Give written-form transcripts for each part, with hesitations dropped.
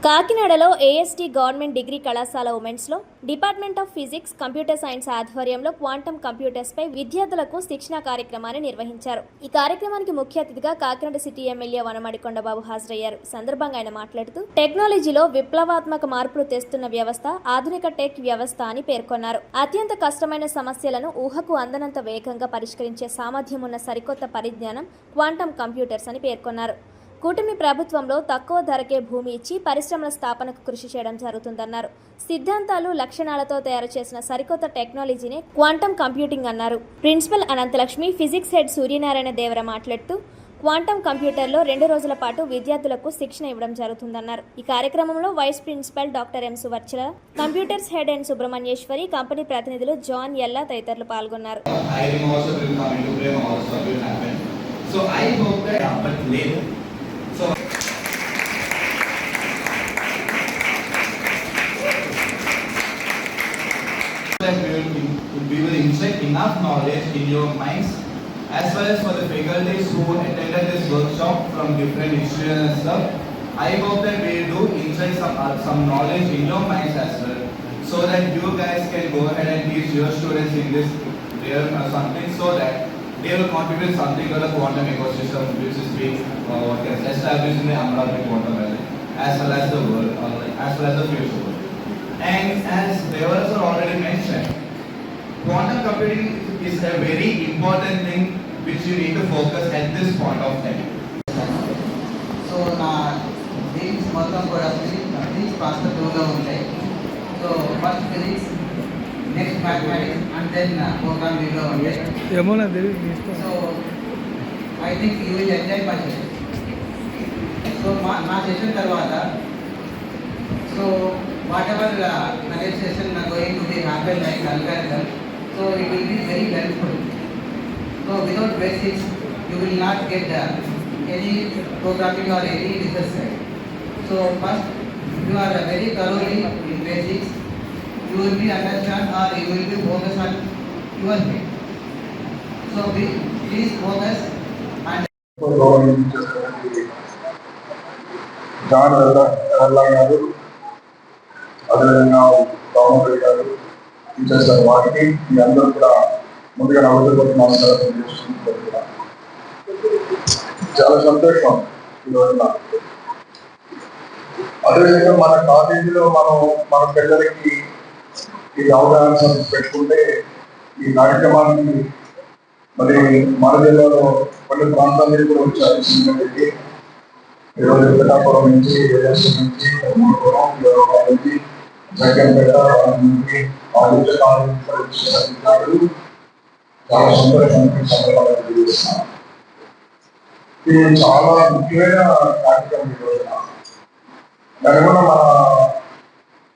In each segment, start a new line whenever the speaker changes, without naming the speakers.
కాకినాడలో AST government degree కళాశాల ఉమెన్స్లో department of physics computer science ఆధ్వర్యంలో క్వాంటమ్ కంప్యూటర్స్పై విద్యార్థులకు శిక్షణా కార్యక్రమాన్ని నిర్వహించారు. ఈ కార్యక్రమానికి ముఖ్య అతిథిగా కాకినాడ సిటీ ఎమ్మెల్యే వనమాడి కొండబాబు హాజరయ్యారు. సందర్భంగా ఆయన మాట్లాడుతూ టెక్నాలజీలో విప్లవాత్మక మార్పులు తెస్తున్న వ్యవస్థ ఆధునిక టెక్ వ్యవస్థ అని పేర్కొన్నారు. అత్యంత కష్టమైన సమస్యలను ఊహకు అందనంత వేగంగా పరిష్కరించే సామర్థ్యం ఉన్న సరికొత్త పరిజ్ఞానం క్వాంటమ్ కంప్యూటర్స్ అని పేర్కొన్నారు. కూటమి ప్రభుత్వంలో తక్కువ ధరకే భూమి ఇచ్చి పరిశ్రమల స్థాపనకు కృషి చేయడం జరుగుతుందన్నారు. సిద్ధాంతాలు లక్షణాలతో తయారు చేసిన సరికొత్త టెక్నాలజీనే క్వాంటమ్ కంప్యూటింగ్ అన్నారు. Principal Ananthalakshmi, physics head Suryanarayana Devara మాట్లాడుతూ క్వాంటమ్ కంప్యూటర్లో 2 రోజుల పాటు విద్యార్థులకు శిక్షణ ఇవ్వడం జరుగుతుందన్నారు. ఈ కార్యక్రమంలో vice principal doctor M Suvarchala, computers head N Subrahmanyeswari, company ప్రతినిధులు జాన్ ఎల్లా తదితరులు పాల్గొన్నారు.
We will inject enough knowledge in your minds as well as for the faculties who attended this workshop from different institutions and stuff. I hope that we do inject some knowledge in your minds as well, so that you guys can go ahead and teach your students in this year something, so that they will contribute something to the quantum ecosystem which is being established in the Amravati Quantum Valley as well as the world, as well as the future world. And as Devas already mentioned, quantum computing is a very important thing which you need to focus at this point of time.
So things మొత్తం కూడా things past the two లో ఉంటాయి. So first physics, next mathematics and then programming లో ఉంటాయి. So I think you will enjoy my session. So మా session తర్వాత so whatever next session going to be happen like algorithm, so it will be very helpful. So without basics you will not get any programming or any research side. So first you are very thoroughly in basics, you will be understand or you will be focus on your thing. So please focus and
John Ella అదేవిధంగా రామరెడ్డి గారు teachers వారికి మీ అందరూ కూడా ముందుగా నవ్వుతూ నమస్కారం చేసుకుంటున్నారు. చాలా సంతోషం ఈ రోజున. అదేవిధంగా మన కాలేజీలో మన పిల్లలకి ఈ అవగాహన పెట్టుకుంటే ఈ కార్యక్రమానికి మరి మన జిల్లాలో కొన్ని ప్రాంతాల నుంచి కూడా వచ్చారు. సింగరెడ్డి ఈరోజు పిఠాపురం నుంచి, ఏఎస్ఎం నుంచి, నుంచి జగన్పేట నుంచి చాలా సంతోషానికి సందర్భాలు తెలియజేస్తున్నాను. ఇది చాలా ముఖ్యమైన కార్యక్రమం ఈ రోజున. దానివల్ల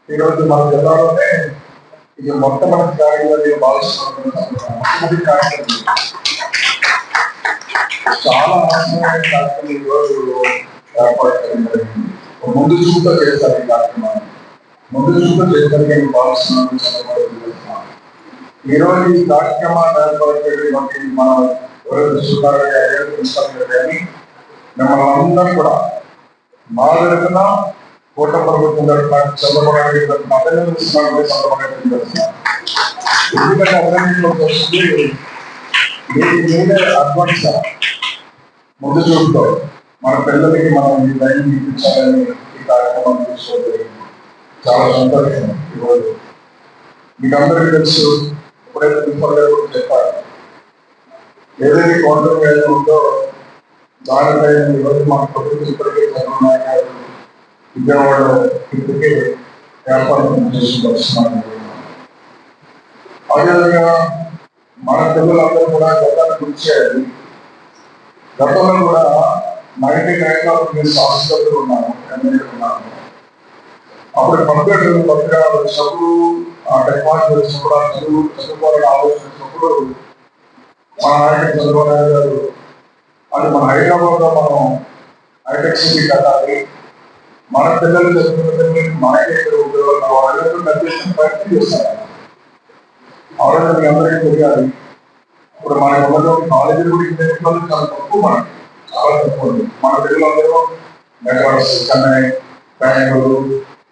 ఈరోజు మన జిల్లాలోనే ఇది మొట్టమొదటి కార్యక్రమం భావిస్తున్న కార్యక్రమం. చాలా ఆనందమైన కార్యక్రమం ఈరోజు ఏర్పాటు చేయడం జరిగింది. ముందు చూపుతో చేస్తారు ఈ కార్యక్రమాన్ని, ముందు చూపుతో చేస్తారని భావిస్తున్నాను. ఈరోజు ఈ కార్యక్రమాన్ని ఏర్పాటు చేయడానికి మన కానీ మిమ్మల్ని అందరూ కూడా మా తరఫున కోట ప్రభుత్వం తరఫున చంద్రబాబు తరఫున అభినందిస్తున్నాను. ఎందుకంటే అభినందించడానికి వస్తుంది మీరే అడ్వాన్స్ ముందు చూపుతో మన పిల్లలకి మనం ఈ ధైర్యం ఇప్పించాలని ఈ కార్యక్రమం తీసుకోవాలి. చాలా సంతోషం. ఈరోజు మీకు అందరికీ తెలుసు, ఎప్పుడైతే ప్రిన్సిపల్ కూడా చెప్పారు ఏదైతే క్వాంటమ్ వ్యాల్యూ ఉందో దానిపై ఈరోజు మన ప్రభుత్వం ఇప్పటికే చంద్రబాబు గారు విజయవాడలో ఇప్పటికే ఏర్పాటు చేసుకొస్తున్నారు. అదేవిధంగా మన పిల్లలందరూ కూడా గతాన్ని గుర్చేయాలి. గతంలో కూడా 99లో మీరు సంస్థలు ఉన్నాను, ఎమ్మెల్యే ఉన్నాను. అప్పుడు కంప్యూటర్ కొత్తగా వచ్చినప్పుడు, ఆ టెక్నాలజీ వచ్చినప్పుడు, చదువుకోవాలని ఆలోచించినప్పుడు మా నాయకుడు చంద్రబాబు నాయుడు గారు అది మన హైదరాబాద్లో మనం హైటెక్ సిటీ కట్టాలి, మన పిల్లలు చదువుకున్న మనకే ఉద్యోగాలు కావాలి ప్రయత్నం చేస్తారు. ఆరోగ్యం మీ అందరికీ తెలియాలి. ఇప్పుడు మన ఊళ్ళో కాలేజీలు కూడా ఇంజనీరింగ్ చాలా తక్కువ, మనకి చాలా తక్కువ. మన పిల్లలందరూ మెడ్రాస్, చెన్నై, బెంగళూరు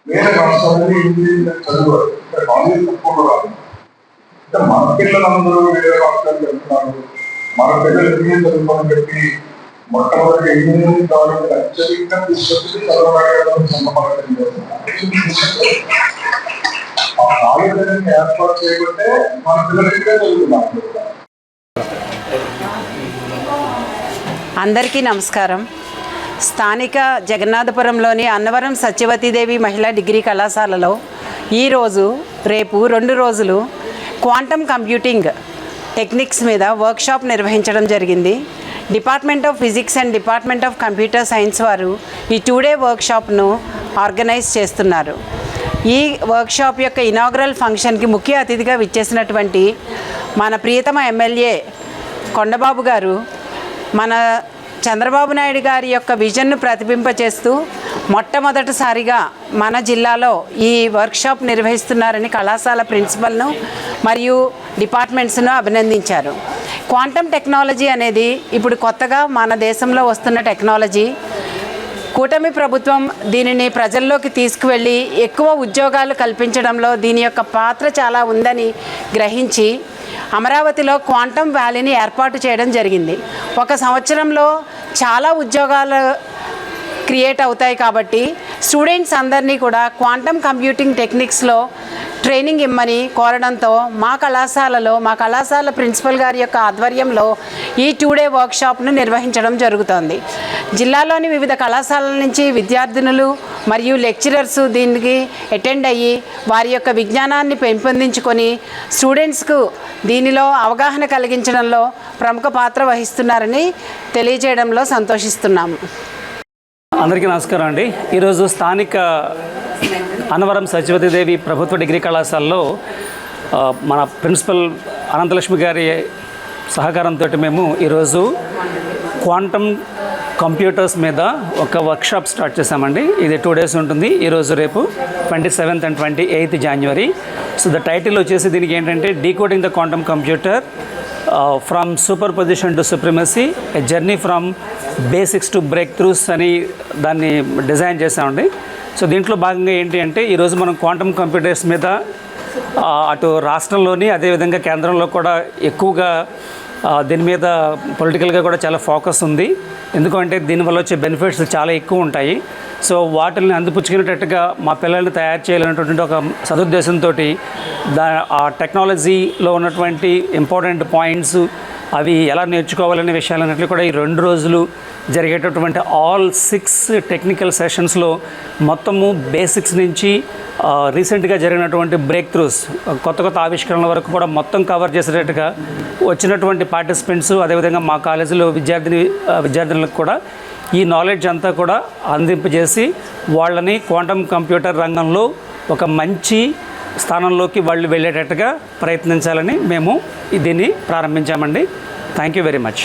వేరే రాష్ట్రాల్లో ఇంజనీరింగ్ చదివారు. ఇక్కడ కాలేజ్ తక్కువ రాదు. అంటే మన పిల్లలందరూ వేరే రాష్ట్రాలకు వెళ్తున్నారు. మన పిల్లలు ఇంజనీరింగ్ చదువుకోని చెప్పి మొట్టమొదటి ఇంజనీరింగ్ కాలేజ్ అత్యధికంగా తీసుకొచ్చి చదవడానికి సంబంధం చేస్తున్నారు. ఆ కాలేజీని ఏర్పాటు చేయకుంటే మన పిల్లలు ఇక్కడే చదువుతున్నారు.
అందరికీ నమస్కారం. స్థానిక జగన్నాథపురంలోని అన్నవరం సత్యవతీదేవి మహిళా డిగ్రీ కళాశాలలో ఈరోజు రేపు 2 రోజులు క్వాంటమ్ కంప్యూటింగ్ టెక్నిక్స్ మీద వర్క్షాప్ నిర్వహించడం జరిగింది. Department of physics and department of computer science వారు ఈ 2 డే వర్క్షాప్ను ఆర్గనైజ్ చేస్తున్నారు. ఈ వర్క్షాప్ యొక్క ఇనాగ్రల్ ఫంక్షన్కి ముఖ్య అతిథిగా విచ్చేసినటువంటి మన ప్రియతమ ఎమ్మెల్యే కొండబాబు గారు మన చంద్రబాబు నాయుడు గారి యొక్క విజన్ను ప్రతిబింబచేస్తూ మొట్టమొదటిసారిగా మన జిల్లాలో ఈ వర్క్షాప్ నిర్వహిస్తున్నారని కళాశాల ప్రిన్సిపల్ను మరియు డిపార్ట్మెంట్స్ను అభినందించారు. క్వాంటమ్ టెక్నాలజీ అనేది ఇప్పుడు కొత్తగా మన దేశంలో వస్తున్న టెక్నాలజీ. కూటమి ప్రభుత్వం దీనిని ప్రజల్లోకి తీసుకువెళ్ళి ఎక్కువ ఉద్యోగాలు కల్పించడంలో దీని యొక్క పాత్ర చాలా ఉందని గ్రహించి అమరావతిలో క్వాంటమ్ వ్యాలీని ఏర్పాటు చేయడం జరిగింది. 1 సంవత్సరంలో చాలా ఉద్యోగాలు క్రియేట్ అవుతాయి కాబట్టి స్టూడెంట్స్ అందరినీ కూడా క్వాంటమ్ కంప్యూటింగ్ టెక్నిక్స్లో ట్రైనింగ్ ఇమ్మని కోరడంతో మా కళాశాల ప్రిన్సిపల్ గారి యొక్క ఆధ్వర్యంలో ఈ 2 డే వర్క్షాప్ను నిర్వహించడం జరుగుతోంది. జిల్లాలోని వివిధ కళాశాలల నుంచి విద్యార్థినులు మరియు లెక్చరర్స్ దీనికి అటెండ్ అయ్యి వారి యొక్క విజ్ఞానాన్ని పెంపొందించుకొని స్టూడెంట్స్కు దీనిలో అవగాహన కలిగించడంలో ప్రముఖ పాత్ర వహిస్తున్నారని తెలియజేయడంలో సంతోషిస్తున్నాము.
అందరికీ నమస్కారం అండి. ఈరోజు స్థానిక అన్నవరం సత్యవతీదేవి ప్రభుత్వ డిగ్రీ కళాశాలలో మన ప్రిన్సిపల్ అనంతలక్ష్మి గారి సహకారంతో మేము ఈరోజు క్వాంటమ్ కంప్యూటర్స్ మీద ఒక వర్క్షాప్ స్టార్ట్ చేశామండి. ఇది 2 days ఉంటుంది. ఈరోజు రేపు 27th and 28th January. So the title వచ్చేసి దీనికి ఏంటంటే decoding the quantum computer from super position to supremacy, a journey from basics to break throughs అని దాన్ని డిజైన్ చేసామండి. సో దీంట్లో భాగంగా ఏంటి అంటే ఈరోజు మనం క్వాంటమ్ కంప్యూటర్స్ మీద అటు రాష్ట్రంలోని అదేవిధంగా కేంద్రంలో కూడా ఎక్కువగా దీని మీద పొలిటికల్గా కూడా చాలా ఫోకస్ ఉంది. ఎందుకంటే దీనివల్ల వచ్చే బెనిఫిట్స్ చాలా ఎక్కువ ఉంటాయి. సో వాటిని అందిపుచ్చుకునేటట్టుగా మా పిల్లల్ని తయారు చేయాలనేటువంటి ఒక సదుద్దేశంతో ఆ టెక్నాలజీలో ఉన్నటువంటి ఇంపార్టెంట్ పాయింట్స్ అవి ఎలా నేర్చుకోవాలనే విషయాలన్నింటినీ కూడా ఈ 2 రోజులు జరిగేటటువంటి ఆల్ 6 టెక్నికల్ సెషన్స్లో మొత్తము బేసిక్స్ నుంచి రీసెంట్గా జరిగినటువంటి బ్రేక్ త్రూస్, కొత్త ఆవిష్కరణల వరకు కూడా మొత్తం కవర్ చేసేటట్టుగా వచ్చినటువంటి పార్టిసిపెంట్స్ అదేవిధంగా మా కాలేజీలో విద్యార్థినులకు కూడా ఈ నాలెడ్జ్ అంతా కూడా అందింపజేసి వాళ్ళని క్వాంటమ్ కంప్యూటర్ రంగంలో ఒక మంచి స్థానంలోకి వాళ్ళు వెళ్ళేటట్టుగా ప్రయత్నించాలని మేము దీన్ని ప్రారంభించామండి. Thank you very much.